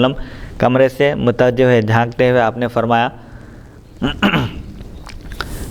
وسلم کمرے سے متوجہ ہوئے جھانکتے ہوئے آپ نے فرمایا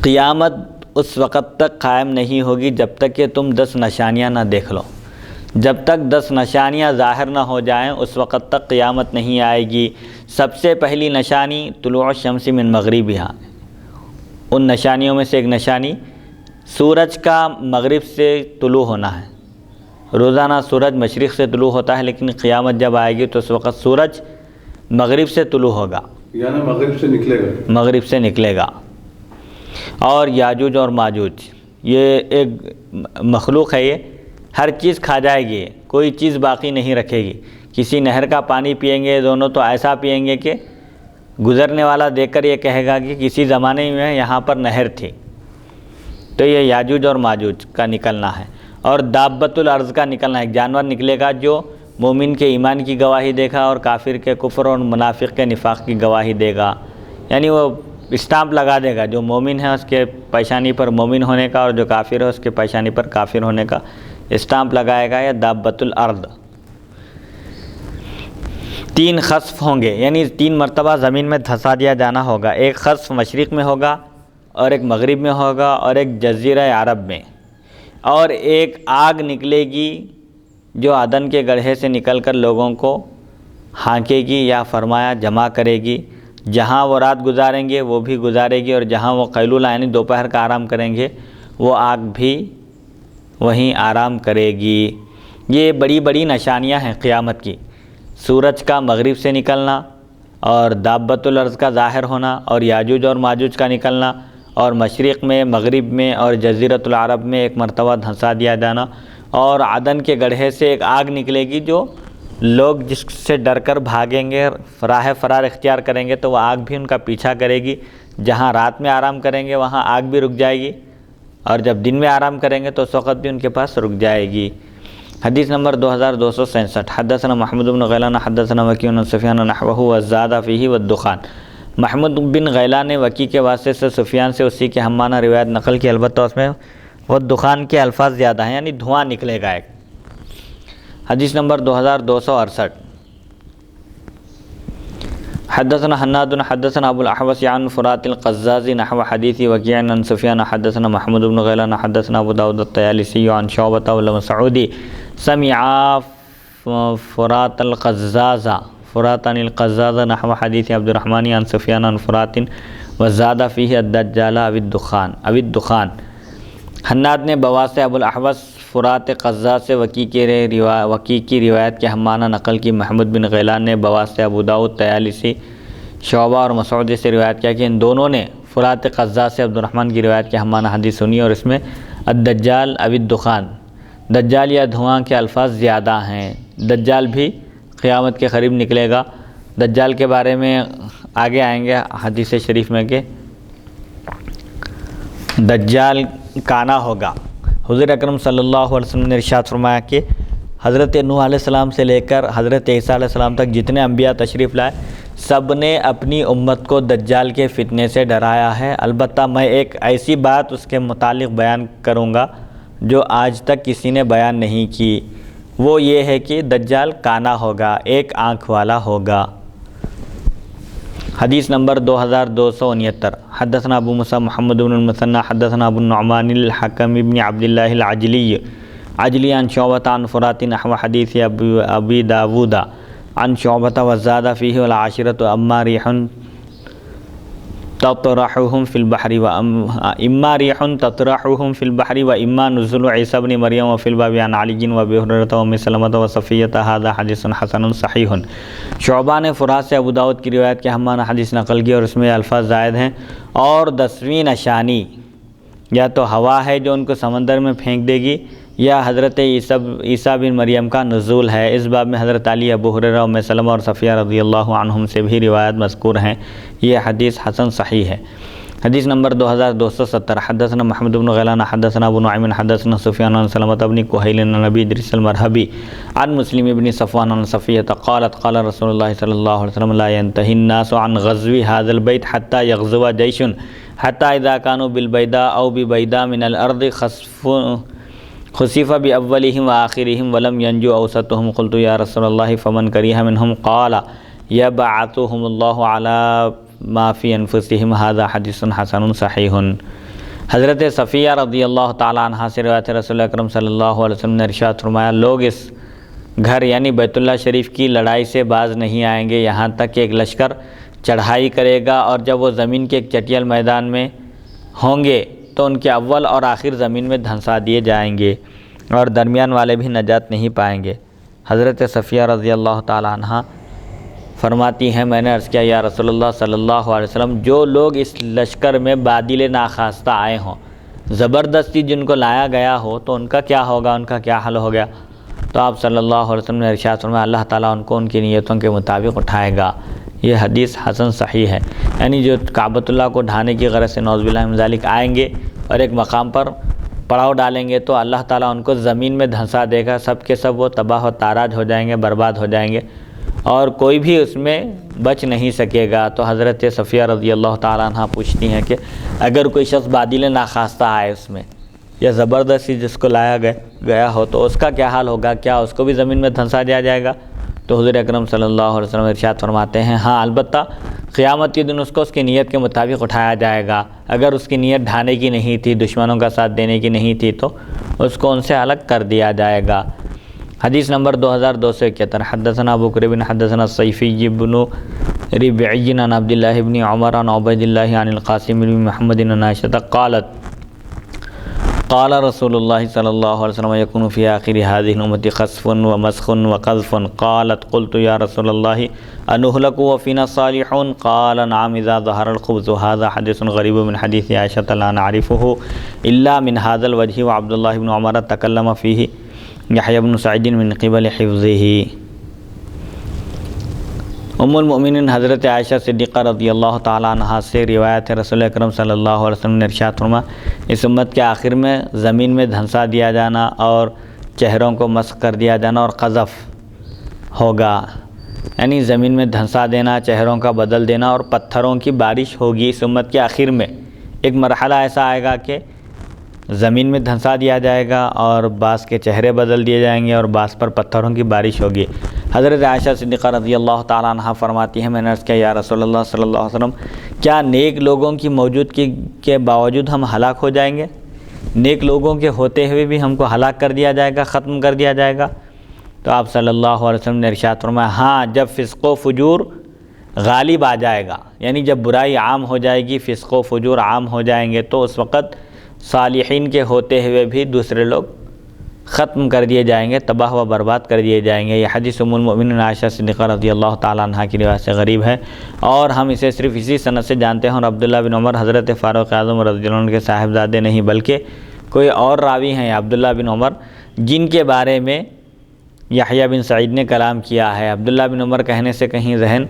قیامت اس وقت تک قائم نہیں ہوگی جب تک کہ تم 10 نشانیاں نہ دیکھ لو. جب تک 10 نشانیاں ظاہر نہ ہو جائیں اس وقت تک قیامت نہیں آئے گی. سب سے پہلی نشانی طلوع الشمس من مغربہا، ان نشانیوں میں سے ایک نشانی سورج کا مغرب سے طلوع ہونا ہے. روزانہ سورج مشرق سے طلوع ہوتا ہے، لیکن قیامت جب آئے گی تو اس وقت سورج مغرب سے طلوع ہوگا، یعنی مغرب سے نکلے گا. مغرب سے نکلے گا. اور یاجوج اور ماجوج یہ ایک مخلوق ہے، یہ ہر چیز کھا جائے گی، کوئی چیز باقی نہیں رکھے گی. کسی نہر کا پانی پئیں گے دونوں تو ایسا پئیں گے کہ گزرنے والا دیکھ کر یہ کہے گا کہ کسی زمانے میں یہاں پر نہر تھی. تو یہ یاجوج اور ماجوج کا نکلنا ہے. اور دابۃ الارض کا نکلنا ہے، ایک جانور نکلے گا جو مومن کے ایمان کی گواہی دے گا اور کافر کے کفر اور منافق کے نفاق کی گواہی دے گا. یعنی وہ اسٹامپ لگا دے گا، جو مومن ہے اس کے پیشانی پر مومن ہونے کا اور جو کافر ہے اس کے پیشانی پر کافر ہونے کا اسٹامپ لگائے گا. یا دابۃ الارض. 3 خسف ہوں گے، یعنی 3 مرتبہ زمین میں دھسا دیا جانا ہوگا. ایک خسف مشرق میں ہوگا اور ایک مغرب میں ہوگا اور ایک جزیرہ عرب میں. اور ایک آگ نکلے گی جو عدن کے گڑھے سے نکل کر لوگوں کو ہانکے گی، یا فرمایا جمع کرے گی. جہاں وہ رات گزاریں گے وہ بھی گزارے گی، اور جہاں وہ قیلولہ یعنی دوپہر کا آرام کریں گے وہ آگ بھی وہیں آرام کرے گی. یہ بڑی بڑی نشانیاں ہیں قیامت کی. سورج کا مغرب سے نکلنا اور دابۃ الارض کا ظاہر ہونا اور یاجوج اور ماجوج کا نکلنا اور مشرق میں مغرب میں اور جزیرۃ العرب میں ایک مرتبہ دھنسا دیا جانا. اور عدن کے گڑھے سے ایک آگ نکلے گی جو لوگ جس سے ڈر کر بھاگیں گے، راہ فرار اختیار کریں گے تو وہ آگ بھی ان کا پیچھا کرے گی. جہاں رات میں آرام کریں گے وہاں آگ بھی رک جائے گی، اور جب دن میں آرام کریں گے تو اس وقت بھی ان کے پاس رک جائے گی. حدیث نمبر 2267. حدثنا محمود بن غیلان حدثنا وکیع عن سفیان نحوہ وزاد فیہ والدخان. محمود بن غیلان نے وکیع کے واسطے سے سفیان سے اسی کے ہم معنی روایت نقل کی، البتہ اس میں وہ دخان کے الفاظ زیادہ ہیں، یعنی دھواں نکلے گا ایک. حدیث نمبر 2268. حدثنا حناد حدثنا ابو الاحوص عن فرات القزاز نحو حدیث وکیع عن سفیان حدثنا محمود بن غیلان حدثنا ابو داود الطیالسی عن شعبۃ والمسعودی سمع فرات القزاز القزاز نحو حدیث عبد الرحمن عن سفیان عن فرات وزاد فیہ الدجال او الدخان. حناد نے بواسطہ ابو الاحوص فرات قزاز سے وکیع کی روایت کے ہم معنی نقل کی. محمود بن غیلان نے بواسطہ ابو داؤد طیالسی شعبہ اور مسعودی سے روایت کیا کہ ان دونوں نے فرات قزاز سے عبد الرحمن کی روایت کے ہم معنی حدیث سنی، اور اس میں الدجال او الدخان، دجال یا دھواں کے الفاظ زیادہ ہیں. دجال بھی قیامت کے قریب نکلے گا. دجال کے بارے میں آگے آئیں گے حدیث شریف میں کہ دجال کانا ہوگا. حضور اکرم صلی اللہ علیہ وسلم نے ارشاد فرمایا کہ حضرت نوح علیہ السلام سے لے کر حضرت عیسیٰ علیہ السلام تک جتنے انبیاء تشریف لائے سب نے اپنی امت کو دجال کے فتنے سے ڈرایا ہے. البتہ میں ایک ایسی بات اس کے متعلق بیان کروں گا جو آج تک کسی نے بیان نہیں کی. وہ یہ ہے کہ دجال کانا ہوگا، ایک آنکھ والا ہوگا. حدیث نمبر 2269. حدثنا ابو موسیٰ محمد بن المثنى حدثنا ابو النعمان الحکم بن عبد اللہ العجلی عن شعبۃ عن فرات نحو حدیث ابی داود عن شعبۃ وزاد فیہ والعاشرۃ اما ریح تطرحهم في البحر واما ريح تطرحهم في البحر واما نزول عیسی ابن مریم وفي الباب عن علی وابی ہریرہ وام سلمۃ وصفیہ. هذا حدیث حسن صحیح. شعبہ نے فرات سے ابو داؤد کی روایت کے ہم معنی حدیث نقل کی، اور اس میں الفاظ زائد ہیں. اور 10ویں نشانی یا تو ہوا ہے جو ان کو سمندر میں پھینک دے گی، یا حضرت عیسیٰ بن مریم کا نزول ہے. اس باب میں حضرت علی، ابو ہریرہ، ام سلمہ اور صفیہ رضی اللہ عنہم سے بھی روایت مذکور ہیں. یہ حدیث حسن صحیح ہے. حدیث نمبر 2270. حدثنا محمد بن غیلان حدثنا ابو نعیم حدثنا سفیان عن سلمۃ بن کہیل عن ابی ادریس المرہبی عن مسلم بن صفوان عن صفیہ قالت قال رسول اللہ صلی اللہ علیہ وسلم لا ينتهي الناس عن غزو هذا البيت حتى يغزو جيش حتى اذا كانوا بالبيداء او ببيداء من الارض خسف بأولهم وآخرهم ولم ينجو أوسطهم. قلت يا رسول الله فمن كره منهم؟ قال یبعثہم اللہ علی ما فی انفسہم ھذا حدیث حسن صحیح۔ حضرت صفیہ رضی اللہ تعالیٰ عنہ سے روایت رسول اکرم صلی اللہ علیہ وسلم نے ارشاد فرمایا، لوگ اس گھر یعنی بیت اللہ شریف کی لڑائی سے باز نہیں آئیں گے یہاں تک کہ ایک لشکر چڑھائی کرے گا، اور جب وہ زمین کے ایک چٹیل میدان میں ہوں گے تو ان کے اول اور آخر زمین میں دھنسا دیے جائیں گے اور درمیان والے بھی نجات نہیں پائیں گے۔ حضرت صفیہ رضی اللہ تعالیٰ عنہ فرماتی ہیں، میں نے عرض کیا یا رسول اللہ صلی اللہ علیہ وسلم، جو لوگ اس لشکر میں بادل ناخواستہ آئے ہوں، زبردستی جن کو لایا گیا ہو، تو ان کا کیا ہوگا، ان کا کیا حل ہو گیا؟ تو آپ صلی اللہ علیہ وسلم نے ارشاد فرمایا، اللہ تعالیٰ ان کو ان کی نیتوں کے مطابق اٹھائے گا۔ یہ حدیث حسن صحیح ہے، یعنی جو کعبۃ اللہ کو ڈھانے کی غرض سے نعوذ باللہ من ذالک آئیں گے اور ایک مقام پر پڑاؤ ڈالیں گے تو اللہ تعالیٰ ان کو زمین میں دھنسا دے گا، سب کے سب وہ تباہ و تاراج ہو جائیں گے، برباد ہو جائیں گے، اور کوئی بھی اس میں بچ نہیں سکے گا۔ تو حضرت صفیہ رضی اللہ تعالیٰ عنہ پوچھتی ہیں کہ اگر کوئی شخص بادل ناخواستہ آئے اس میں، یا زبردستی جس کو لایا گیا ہو، تو اس کا کیا حال ہوگا؟ کیا اس کو بھی زمین میں دھنسا دیا جائے گا؟ تو حضور اکرم صلی اللہ علیہ وسلم ارشاد فرماتے ہیں، ہاں البتہ قیامت کے دن اس کو اس کی نیت کے مطابق اٹھایا جائے گا۔ اگر اس کی نیت ڈھانے کی نہیں تھی، دشمنوں کا ساتھ دینے کی نہیں تھی، تو اس کو ان سے الگ کر دیا جائے گا۔ حدیث نمبر 2271، حدثنا ابو قریب حدثنا الصیفی بن ربعی عن عبد اللہ بن عمر عن عبید اللہ عن القاسم بن محمد عن عائشہ قالت قال رسول اللہ صلی اللہ علیہ وسلم یکون فی آخر هذه الامة خسف ومسخ وقذف قالت قلت یا رسول اللہ انہلک وفینا الصالحون قال نعم اذا ظهر الخبث هذا حدیث غریب من حدیث عائشہ لا نعرفه الا من هذا الوجه وعبد الله بن عمر تکلم فیہ یحییٰ بن سعید من قبل حفظہ۔ ام المؤمنین حضرت عائشہ صدیقہ رضی اللہ تعالیٰ عنہ سے روایت ہے، رسول اکرم صلی اللہ علیہ وسلم نے ارشاد فرمایا، اس امت کے آخر میں زمین میں دھنسا دیا جانا اور چہروں کو مسخ کر دیا جانا اور قذف ہوگا، یعنی زمین میں دھنسا دینا، چہروں کا بدل دینا اور پتھروں کی بارش ہوگی۔ اس امت کے آخر میں ایک مرحلہ ایسا آئے گا کہ زمین میں دھنسا دیا جائے گا اور بعض کے چہرے بدل دیے جائیں گے اور بعض پر پتھروں کی بارش ہوگی۔ حضرت عائشہ صدیقہ رضی اللہ تعالیٰ عنہ فرماتی ہیں، میں نے عرض کیا یا رسول اللہ صلی اللہ علیہ وسلم، کیا نیک لوگوں کی موجودگی کے باوجود ہم ہلاک ہو جائیں گے؟ نیک لوگوں کے ہوتے ہوئے بھی ہم کو ہلاک کر دیا جائے گا، ختم کر دیا جائے گا؟ تو آپ صلی اللہ علیہ وسلم نے ارشاد فرمایا، ہاں جب فسق و فجور غالب آ جائے گا، یعنی جب برائی عام ہو جائے گی، فسق و فجور عام ہو جائیں گے، تو اس وقت صالحین کے ہوتے ہوئے بھی دوسرے لوگ ختم کر دیے جائیں گے، تباہ و برباد کر دیے جائیں گے۔ یہ حدیث ام المؤمنین عائشہ صدیقہ رضی اللہ تعالیٰ عنہ کی روایت سے غریب ہے، اور ہم اسے صرف اسی سند سے جانتے ہیں، اور عبداللہ بن عمر حضرت فاروق اعظم رضی اللہ عنہ کے صاحبزادے نہیں بلکہ کوئی اور راوی ہیں عبداللہ بن عمر، جن کے بارے میں یحییٰ بن سعید نے کلام کیا ہے۔ عبداللہ بن عمر کہنے سے کہیں ذہن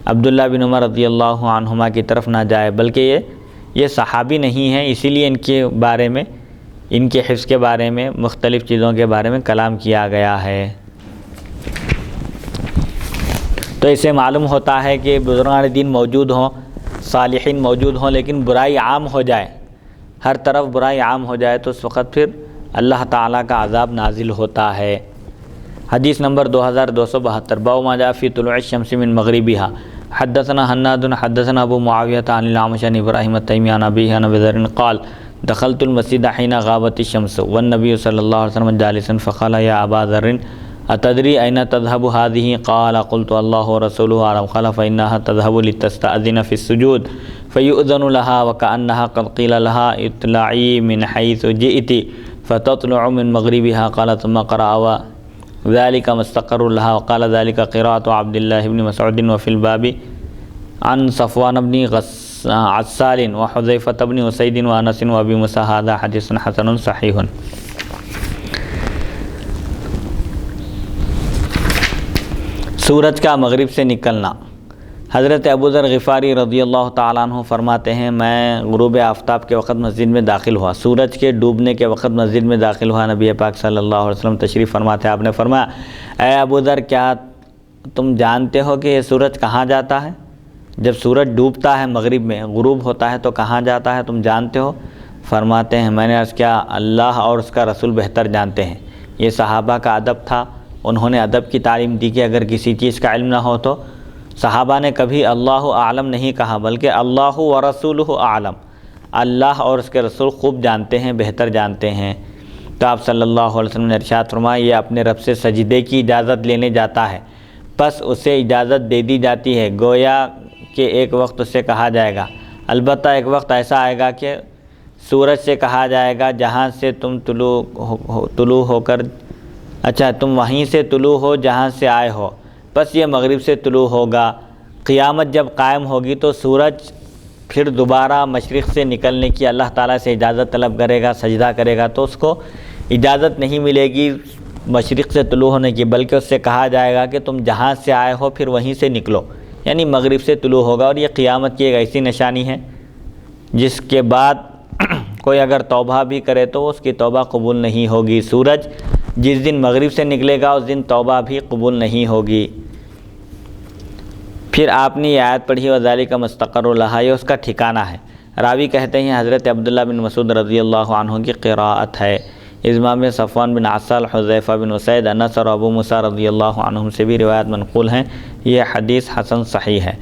عبداللہ بن عمر رضی اللہ عنہما کی طرف نہ جائے، بلکہ یہ صحابی نہیں ہیں، اسی لیے ان کے بارے میں، ان کے حفظ کے بارے میں، مختلف چیزوں کے بارے میں کلام کیا گیا ہے۔ تو اسے معلوم ہوتا ہے کہ بزرگان دین موجود ہوں، صالحین موجود ہوں، لیکن برائی عام ہو جائے، ہر طرف برائی عام ہو جائے، تو اس وقت پھر اللہ تعالیٰ کا عذاب نازل ہوتا ہے۔ حدیث نمبر 2272، باب ما جاء فی طلوع الشمس من مغربها، حدثنا حناد حدثنا ابو معاویہ عن الاعمش عن ابراہیم التیمی عن ابیہ عن ابی ذر قال دخلت المسجد حين غابت الشمس والنبي صلى الله عليه وسلم جالس فقال يا ابا ذر اتدري اين تذهب هذه؟ قال قلت الله ورسوله اعلم، قال فانها تذهب لتستأذن في السجود فيؤذن لها وكأنها قد قيل لها اطلعي من حيث جئت فتطلع من مغربها، قال ثم قرأ ذلك مستقر لها، وقال ذلك قراءة عبد الله بن مسعود، وفي الباب عن صفوان بن عسال وحذیفة بن اسید وانس وابی موسیٰ، هذا حدیث حسن صحیح۔ سورج کا مغرب سے نکلنا۔ حضرت ابو ذر غفاری رضی اللہ تعالیٰ عنہ فرماتے ہیں، میں غروب آفتاب کے وقت مسجد میں داخل ہوا، سورج کے ڈوبنے کے وقت مسجد میں داخل ہوا، نبی پاک صلی اللہ علیہ وسلم تشریف فرماتے، آپ نے فرمایا، اے ابو ذر، کیا تم جانتے ہو کہ یہ سورج کہاں جاتا ہے؟ جب سورج ڈوبتا ہے مغرب میں، غروب ہوتا ہے، تو کہاں جاتا ہے، تم جانتے ہو؟ فرماتے ہیں، میں نے عرض کیا، اللہ اور اس کا رسول بہتر جانتے ہیں۔ یہ صحابہ کا ادب تھا، انہوں نے ادب کی تعلیم دی کہ اگر کسی چیز کا علم نہ ہو تو صحابہ نے کبھی اللہ اعلم نہیں کہا، بلکہ اللہ و رسولہ اعلم، اللہ اور اس کے رسول خوب جانتے ہیں، بہتر جانتے ہیں۔ تو آپ صلی اللہ علیہ وسلم نے ارشاد فرمایا یہ اپنے رب سے سجدے کی اجازت لینے جاتا ہے، پس اسے اجازت دے دی جاتی ہے، گویا کہ ایک وقت اسے کہا جائے گا، البتہ ایک وقت ایسا آئے گا کہ سورج سے کہا جائے گا جہاں سے تم طلوع ہو کر تم وہیں سے طلوع ہو جہاں سے آئے ہو، بس یہ مغرب سے طلوع ہوگا۔ قیامت جب قائم ہوگی تو سورج پھر دوبارہ مشرق سے نکلنے کی اللہ تعالیٰ سے اجازت طلب کرے گا، سجدہ کرے گا، تو اس کو اجازت نہیں ملے گی مشرق سے طلوع ہونے کی، بلکہ اس سے کہا جائے گا کہ تم جہاں سے آئے ہو پھر وہیں سے نکلو، یعنی مغرب سے طلوع ہوگا۔ اور یہ قیامت کی ایک ایسی نشانی ہے جس کے بعد کوئی اگر توبہ بھی کرے تو اس کی توبہ قبول نہیں ہوگی۔ سورج جس دن مغرب سے نکلے گا اس دن توبہ بھی قبول نہیں ہوگی۔ پھر آپ نے یہ آیت پڑھی وَذَلِكَ مُسْتَقَرُّ لَهَا، یہ اس کا ٹھکانہ ہے۔ راوی کہتے ہیں حضرت عبداللہ بن مسعود رضی اللہ عنہ کی قراءت ہے۔ امام صفوان بن عسال، حذیفہ بن اسید، انس اور ابو موسیٰ رضی اللہ عنہم سے بھی روایت منقول ہیں۔ یہ حدیث حسن صحیح ہے۔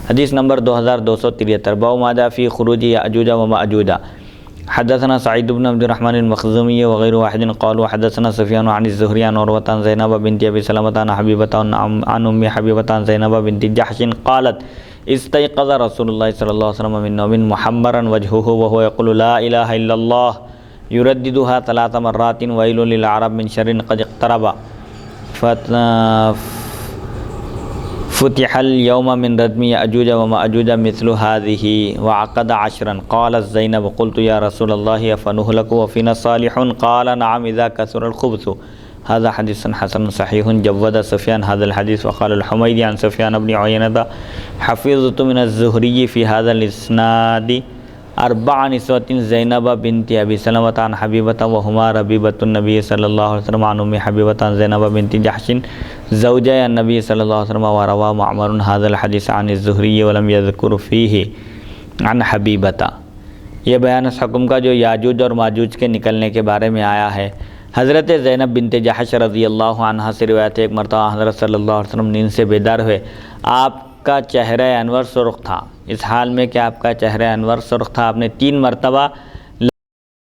حدیث نمبر 2273، باب ما جاء فی خروج یأجوج و مأجوج۔ حدثنا سعید بن عبد الرحمن المخزومی وغیر واحد قالوا حدثنا سفیان عن الزہری عن عروۃ عن زینب بنت ابی سلمۃ عن حبیبۃ عن ام حبیبۃ عن زینب بنت جحش قالت استيقظ رسول اللہ صلی اللہ علیہ وسلم من نوم محمرا وجهه وهو يقول لا الہ الا اللہ يرددها 3 مرات ويل للعرب من شر قد اقترب فتح اليوم من ردم یأجوج ومأجوج مثل هذه وعقد 10 قالت زینب قلت یا رسول اللہ افنهلك وفينا الصالحون قال نعم اذا كثر الخبث۔ هذا حدیث حسن صحیح جود سفیان هذا الحدیث وقال الحمیدی عن سفیان بن عینة حفظت من الزہری في هذا الاسناد 4 نسوة زینب بنت ابی سلمۃ عن حبیبۃ وهما ربیبۃ النبی صلی اللہ علیہ وسلم عن ام حبیبۃ عن زینب بنت جحش زوجہ النبی صلی اللہ علیہ وسلم وروى معمر هذا الحدیث عن الزہری ولم يذكر فيه عن حبیبۃ۔ یہ بیان اس حکم کا جو یاجوج اور ماجوج کے نکلنے کے بارے میں آیا ہے۔ حضرت زینب بنت جحش رضی اللہ عنہا سے روایت ہے ایک مرتبہ حضرت صلی اللہ علیہ وسلم نیند سے بیدار ہوئے، آپ کا چہرہ انور سرخ تھا، اس حال میں کہ آپ کا چہرہ انور سرخ تھا، آپ نے 3 مرتبہ